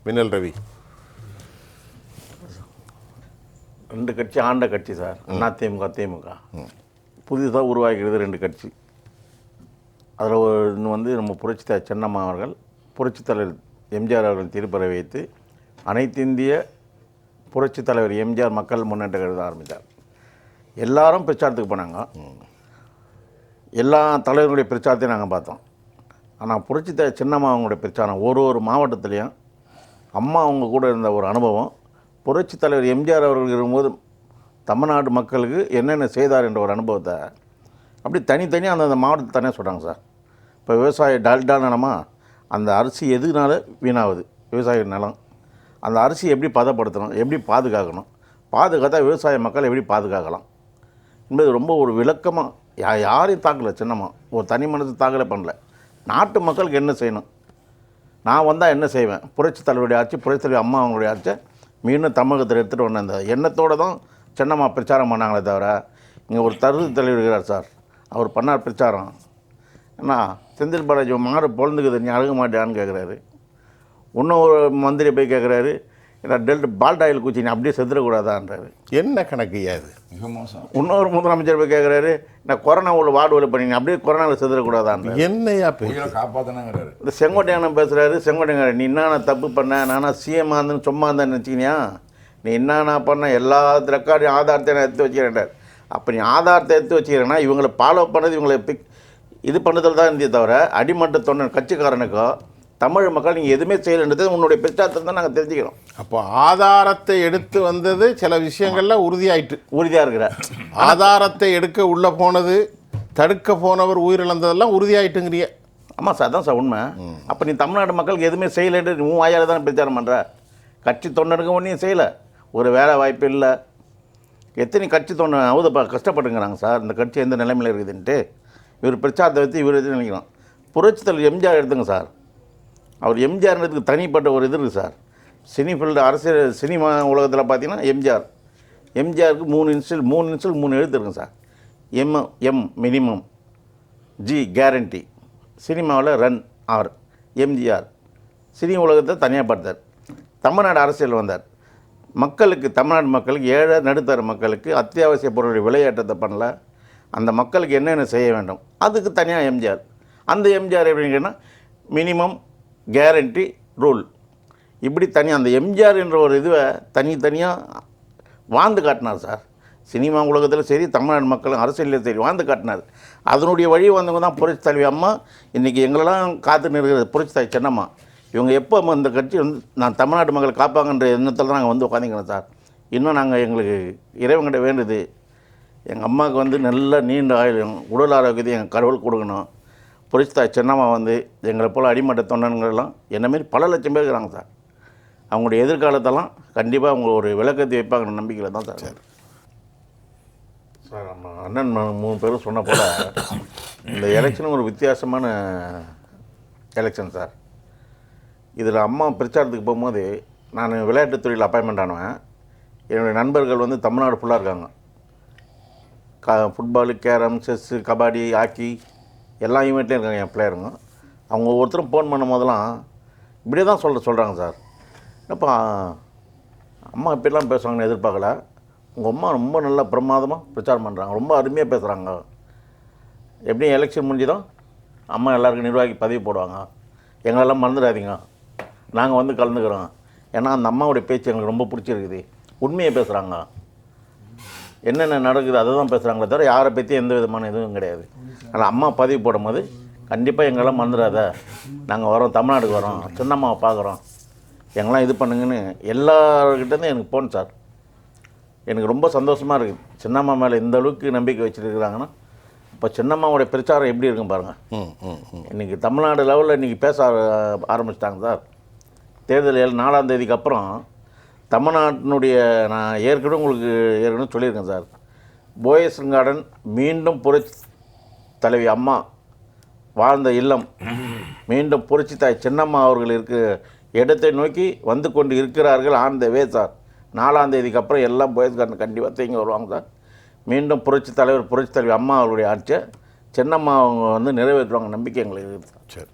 மின்னல் ரவி. 2 கட்சி ஆண்ட கட்சி சார். அதிமுக திமுக புதிதாக உருவாக்கிறது 2 கட்சி. அதில் இன்னும் வந்து நம்ம புரட்சித்தலைவர் சின்னம்மா அவர்கள் புரட்சித் தலைவர் எம்ஜிஆர் அவர்கள் திருப்பறை வைத்து அனைத்து இந்திய புரட்சித் தலைவர் எம்ஜிஆர் மக்கள் முன்னேற்ற கழகத்தை ஆரம்பித்தார். எல்லாரும் பிரச்சாரத்துக்கு போனாங்க. எல்லா தலைவர்களுடைய பிரச்சாரத்தையும் நாங்கள் பார்த்தோம். ஆனால் புரட்சித்தலைவர் சின்னம்மா அவங்களுடைய பிரச்சாரம் ஒரு மாவட்டத்துலேயும் அம்மா அவங்க கூட இருந்த ஒரு அனுபவம், புரட்சித் தலைவர் எம்ஜிஆர் அவர்கள் இருக்கும்போது தமிழ்நாடு மக்களுக்கு என்னென்ன செய்தார் என்ற ஒரு அனுபவத்தை அப்படி தனித்தனியாக அந்த மாவட்டத்தை தனியாக சொல்கிறாங்க சார். இப்போ விவசாய டால்டா நிலமா, அந்த அரிசி எதுனால வீணாகுது, விவசாய நிலம், அந்த அரிசி எப்படி பதப்படுத்தணும், எப்படி பாதுகாக்கணும், பாதுகாத்தா விவசாய மக்கள் எப்படி பாதுகாக்கலாம் என்பது ரொம்ப ஒரு விளக்கமாக யாரையும் தாக்கலை. சின்னம்மா ஒரு தனி மனசு தாக்கலை பண்ணல. நாட்டு மக்களுக்கு என்ன செய்யணும், நான் வந்தால் என்ன செய்வேன், புரட்சித் தலைவருடைய ஆட்சி, புரட்சித் தலைவர் அம்மா அவங்களுடைய ஆட்சி மீண்டும் தமிழகத்தில் எடுத்துகிட்டு வந்த அந்த எண்ணத்தோடு தான் சின்னம்மா பிரச்சாரம் பண்ணாங்களே தவிர, இங்கே ஒரு தலைவர் இருக்கிறார் சார், அவர் பண்ணார் பிரச்சாரம். ஏன்னா செந்தில் பாலாஜி மாறு பொழுந்துக்குது, நீ அழுக மாட்டியான்னு கேட்குறாரு. இன்னும் ஒரு மந்திரி போய் கேட்குறாரு, ஏன்னா பால்ட் ஆயில் குச்சி நீ அப்படியே செத்துடக்கூடாதான்றாரு. என்ன கணக்கு அது மிக மோசம். இன்னொரு முதலமைச்சர் போய் கேட்குறாரு, நான் கொரோனாவில் வார்டு பண்ணி அப்படியே கொரோனாவில் செத்துடக்கூடாதான்னு. என்னையா காப்பாற்றினாங்கிறாரு. இந்த செங்கோட்டையானம் பேசுகிறாரு. செங்கோட்டையன் நீ என்னென்ன தப்பு பண்ண, நானா சிஎம்மாக இருந்துன்னு சும்மா இருந்தேன்னு நினச்சிக்கினியா, நீ என்னென்ன பண்ண எல்லா ரெக்கார்டையும் ஆதாரத்தை நான் எடுத்து வச்சுக்கிறேன்டார். அப்போ நீ ஆதாரத்தை எடுத்து வச்சுக்கிறேன்னா இவங்களை ஃபாலோ பண்ணது, இவங்களை இது பண்ணதில் தான் இருந்தே தவிர அடிமட்ட தொண்டர் கட்சிக்காரனுக்கோ தமிழ் மக்கள் நீங்கள் எதுவுமே செய்யலைன்றது உன்னுடைய பிரச்சாரத்தை தான் நாங்கள் தெரிஞ்சுக்கிறோம். அப்போ ஆதாரத்தை எடுத்து வந்தது சில விஷயங்கள்ல உறுதியாக இருக்கிற ஆதாரத்தை எடுக்க உள்ளே போனது, தடுக்க போனவர் உயிரிழந்ததெல்லாம் உறுதியாயிட்டுங்கிறிய. ஆமாம் சார், அதான் சார் உண்மை. அப்போ நீ தமிழ்நாடு மக்களுக்கு எதுவுமே செய்யலைன்ட்டு உன் வாயால் தான் பிரச்சாரம் பண்ணுற. கட்சி தொண்டனுக்கு ஒன்றையும் செய்யலை, ஒரு வேலை வாய்ப்பு இல்லை. எத்தனை கட்சி தொண்டை கஷ்டப்பட்டுங்கிறாங்க சார், இந்த கட்சி எந்த நிலைமையில் இருக்குதுன்ட்டு. இவர் பிரச்சாரத்தை வச்சு இவர் எது நினைக்கிறோம். புரட்சித் தலைவர் எம்ஜிஆர் எடுத்துங்க சார், அவர் எம்ஜிஆர்ன்றதுக்கு தனிப்பட்ட ஒரு இது இருக்குது சார். சினிஃபீல்டு அரசியல் சினிமா உலகத்தில் பார்த்தீங்கன்னா எம்ஜிஆருக்கு 3 இன்சில் 3 எழுத்து இருக்குங்க sir. M minimum, G guarantee. சினிமாவில் ரன் ஆர் எம்ஜிஆர் சினிமா உலகத்தை தனியாக பார்த்தார். தமிழ்நாடு அரசியல் வந்தார். மக்களுக்கு, தமிழ்நாடு மக்களுக்கு, ஏழை நடுத்தர மக்களுக்கு அத்தியாவசிய பொருளுடைய விளையாட்டத்தை பண்ணல. அந்த மக்களுக்கு என்னென்ன செய்ய வேண்டும் அதுக்கு தனியாக எம்ஜிஆர். அந்த எம்ஜிஆர் எப்படிங்கன்னா மினிமம் கேரண்டி ரூல், இப்படி தனியாக அந்த எம்ஜிஆர் என்ற ஒரு இதுவை தனித்தனியாக வாழ்ந்து காட்டினார் சார். சினிமா உலகத்தில் சரி, தமிழ்நாடு மக்களும் அரசியலில் சரி வாழ்ந்து காட்டினார். அதனுடைய வழி வந்தவங்க தான் புரட்சி தலைவி அம்மா. இன்றைக்கி எங்களெல்லாம் காத்து நிற்கிறது புரட்சி தலைவி சின்னம்மா. இவங்க எப்போ இந்த கட்சி வந்து நான் தமிழ்நாட்டு மக்களை காப்பாங்கன்ற எண்ணத்தில் தான் நாங்கள் வந்து உட்காந்துக்கிறோம் சார். இன்னும் நாங்கள் எங்களுக்கு இறைவங்கிட்ட வேண்டுது, எங்கள் அம்மாவுக்கு வந்து நல்ல நீண்ட ஆயுள், உடல் ஆரோக்கியத்தை எங்கள் கடவுள் கொடுக்கணும். புரட்சி தலைவி சின்னம்மா வந்து எங்களை போல் அடிமட்ட தொண்டன்கள்லாம் என்னமாரி பல லட்சம் பேர் இருக்கிறாங்க சார். அவங்களுடைய எதிர்காலத்தெல்லாம் கண்டிப்பாக அவங்க ஒரு விளக்கத்தை வைப்பாங்கன்ற நம்பிக்கையில் தான் சார். சார் நம்ம அண்ணன் 3 பேரும் சொன்ன போல் இந்த எலெக்ஷனும் ஒரு வித்தியாசமான எலெக்ஷன் சார். இதில் அம்மா பிரச்சாரத்துக்கு போகும்போது நான் விளையாட்டுத்துறையில் அப்பாயின்மெண்ட் ஆனவன். என்னுடைய நண்பர்கள் வந்து தமிழ்நாடு ஃபுல்லாக இருக்காங்க. Football, carrom, chess, kabaddi, hockey எல்லா ஈவெண்ட்லேயும் இருக்காங்க என் பிளேயருங்க. அவங்க ஒவ்வொருத்தரும் ஃபோன் பண்ணும் போதெல்லாம் இப்படியே தான் சொல்கிறாங்க சார், என்னப்பா அம்மா இப்படிலாம் பேசுவாங்கன்னு எதிர்பார்க்கல, உங்கள் அம்மா ரொம்ப நல்லா பிரமாதமாக பிரச்சாரம் பண்ணுறாங்க, ரொம்ப அருமையாக பேசுகிறாங்க. எப்படியும் எலெக்ஷன் முடிஞ்சதும் அம்மா எல்லாருக்கும் நிர்வாகி பதவி போடுவாங்க, எங்களெல்லாம் மறந்துடாதீங்க, நாங்கள் வந்து கலந்துக்கிறோம். ஏன்னா அந்த அம்மாவுடைய பேச்சு எங்களுக்கு ரொம்ப பிடிச்சிருக்குது, உண்மையை பேசுகிறாங்க, என்னென்ன நடக்குது அதை தான் பேசுகிறாங்களே தவிர யாரை பற்றி எந்த விதமான இதுவும் கிடையாது. ஆனால் அம்மா பதவி போடும்போது கண்டிப்பாக எங்களெல்லாம் மறந்துடாத, நாங்கள் வரோம், தமிழ்நாடுக்கு வரோம், சின்னம்மாவை பார்க்குறோம், எங்களாம் இது பண்ணுங்கன்னு எல்லார்கிட்டேருந்து எனக்கு போன் சார். எனக்கு ரொம்ப சந்தோஷமாக இருக்குது. சின்னம்மா மேலே இந்த அளவுக்கு நம்பிக்கை வச்சுருக்கிறாங்கன்னா இப்போ சின்னம்மாவுடைய பிரச்சாரம் எப்படி இருக்கும் பாருங்கள். இன்றைக்கி தமிழ்நாடு லெவலில் இன்றைக்கி பேச ஆரம்பிச்சிட்டாங்க சார். தேர்தல் 4ஆம் தேதிக்கு அப்புறம் தமிழ்நாட்டினுடைய, நான் ஏற்கனவே சொல்லியிருக்கேன் சார், போயஸ் கார்டன் மீண்டும் புரட்சி தலைவி அம்மா வாழ்ந்த இல்லம் மீண்டும் புரட்சி தாய் சின்னம்மா அவர்கள் இடத்தை நோக்கி வந்து கொண்டு இருக்கிறார்கள். On the way sir. 4ஆம் தேதிக்கு அப்புறம் எல்லாம் போயஸ் கார்டன் கண்டிப்பாக தேங்கி வருவாங்க சார். மீண்டும் புரட்சி தலைவி அம்மா அவர்களுடைய ஆட்சியை சின்னம்மா அவங்க வந்து நிறைவேற்றுவாங்க நம்பிக்கை எங்களுக்கு இருக்குது சார். சரி.